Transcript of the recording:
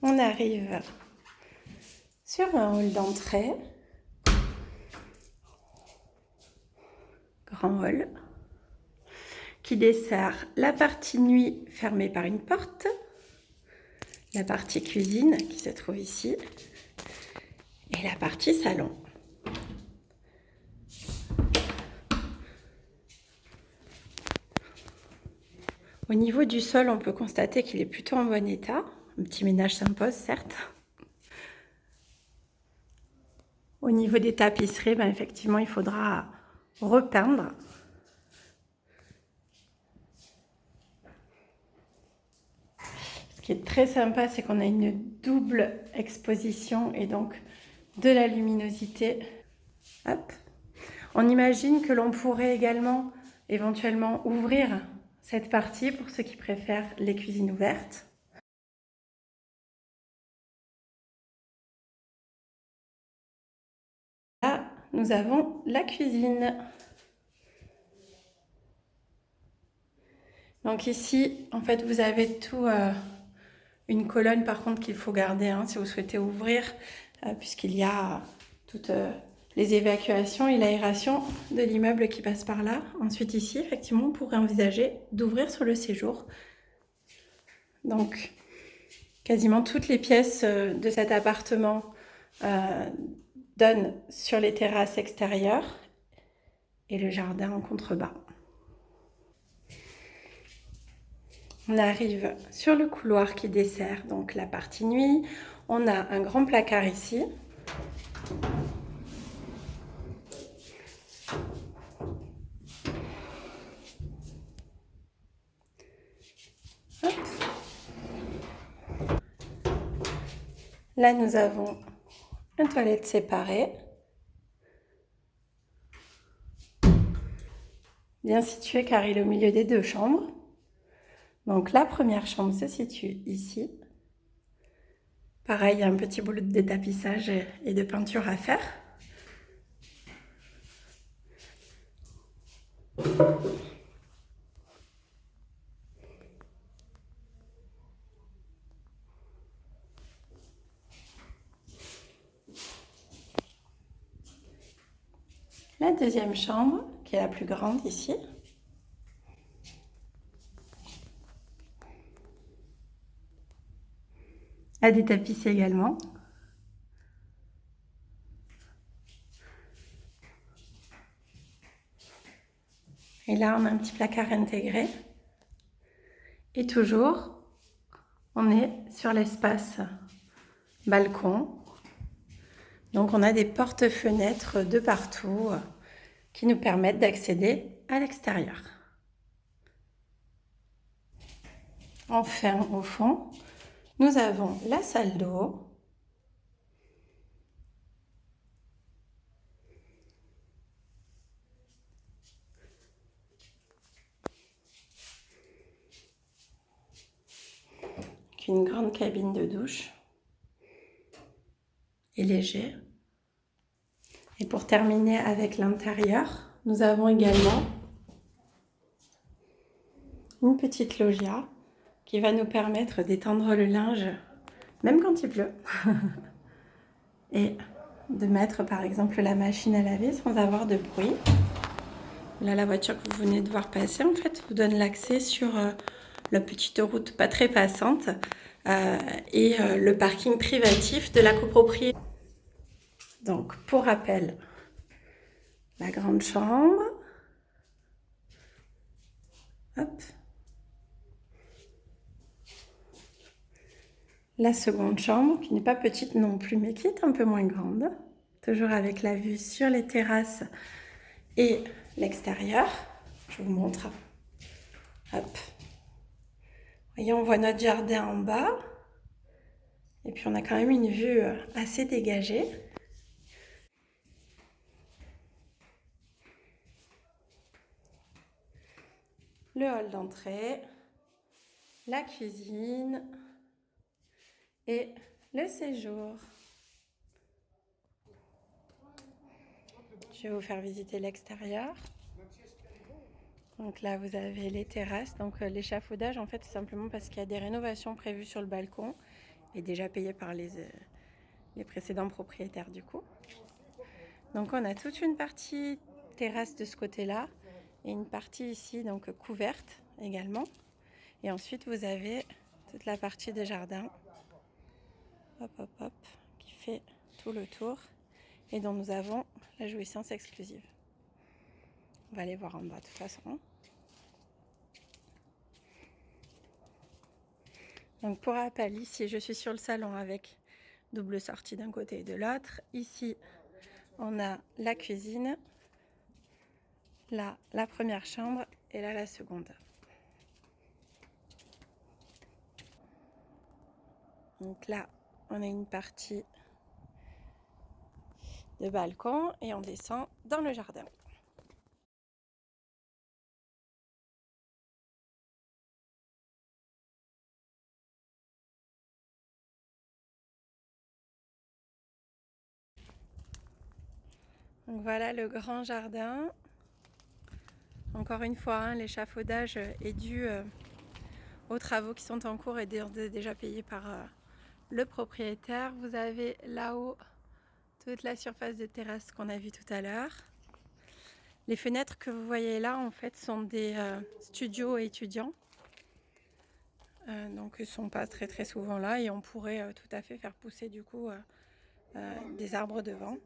On arrive sur un hall d'entrée. Grand hall qui dessert la partie nuit fermée par une porte, la partie cuisine qui se trouve ici et la partie salon. Au niveau du sol, on peut constater qu'il est plutôt en bon état. Un petit ménage s'impose, certes. Au niveau des tapisseries, effectivement, il faudra repeindre. Ce qui est très sympa, c'est qu'on a une double exposition et donc de la luminosité. Hop. On imagine que l'on pourrait également éventuellement ouvrir cette partie pour ceux qui préfèrent les cuisines ouvertes. Là, nous avons la cuisine. Donc ici, en fait, vous avez tout, une colonne par contre qu'il faut garder si vous souhaitez ouvrir, puisqu'il y a toutes les évacuations et l'aération de l'immeuble qui passe par là. Ensuite ici, effectivement, on pourrait envisager d'ouvrir sur le séjour. Donc, quasiment toutes les pièces de cet appartement donnent sur les terrasses extérieures et le jardin en contrebas. On arrive sur le couloir qui dessert donc la partie nuit. On a un grand placard ici. Hop. Là, nous avons une toilette séparée, bien située car il est au milieu des deux chambres. Donc la première chambre se situe ici. Pareil, il y a un petit boulot de détapissage et de peinture à faire. La deuxième chambre, qui est la plus grande ici. À détapisser également. Et là, on a un petit placard intégré. Et toujours, on est sur l'espace balcon. Donc, on a des portes-fenêtres de partout qui nous permettent d'accéder à l'extérieur. Enfin, au fond, nous avons la salle d'eau. Une grande cabine de douche et léger. Et pour terminer avec l'intérieur, nous avons également une petite loggia qui va nous permettre d'étendre le linge même quand il pleut et de mettre par exemple la machine à laver sans avoir de bruit. Là, la voiture que vous venez de voir passer, en fait, vous donne l'accès sur la petite route pas très passante et le parking privatif de la copropriété. Donc, pour rappel, la grande chambre. Hop. La seconde chambre, qui n'est pas petite non plus, mais qui est un peu moins grande. Toujours avec la vue sur les terrasses et l'extérieur. Je vous montre. Hop. Voyez, on voit notre jardin en bas. Et puis, on a quand même une vue assez dégagée. Le hall d'entrée, la cuisine et le séjour. Je vais vous faire visiter l'extérieur. Donc là, vous avez les terrasses. Donc l'échafaudage, en fait, c'est simplement parce qu'il y a des rénovations prévues sur le balcon est déjà payé par les précédents propriétaires du coup. Donc on a toute une partie terrasse de ce côté-là et une partie ici donc couverte également. Et ensuite vous avez toute la partie des jardins, hop hop hop, qui fait tout le tour et dont nous avons la jouissance exclusive. On va aller voir en bas de toute façon. Donc pour rappel, ici je suis sur le salon avec double sortie d'un côté et de l'autre. Ici on a la cuisine, là la première chambre et là la seconde. Donc là on a une partie de balcon et on descend dans le jardin. Donc voilà le grand jardin. Encore une fois, hein, l'échafaudage est dû aux travaux qui sont en cours et déjà payés par le propriétaire. Vous avez là-haut toute la surface de terrasse qu'on a vue tout à l'heure. Les fenêtres que vous voyez là, en fait, sont des studios étudiants. Donc, ils ne sont pas très souvent là et on pourrait tout à fait faire pousser du coup des arbres devant.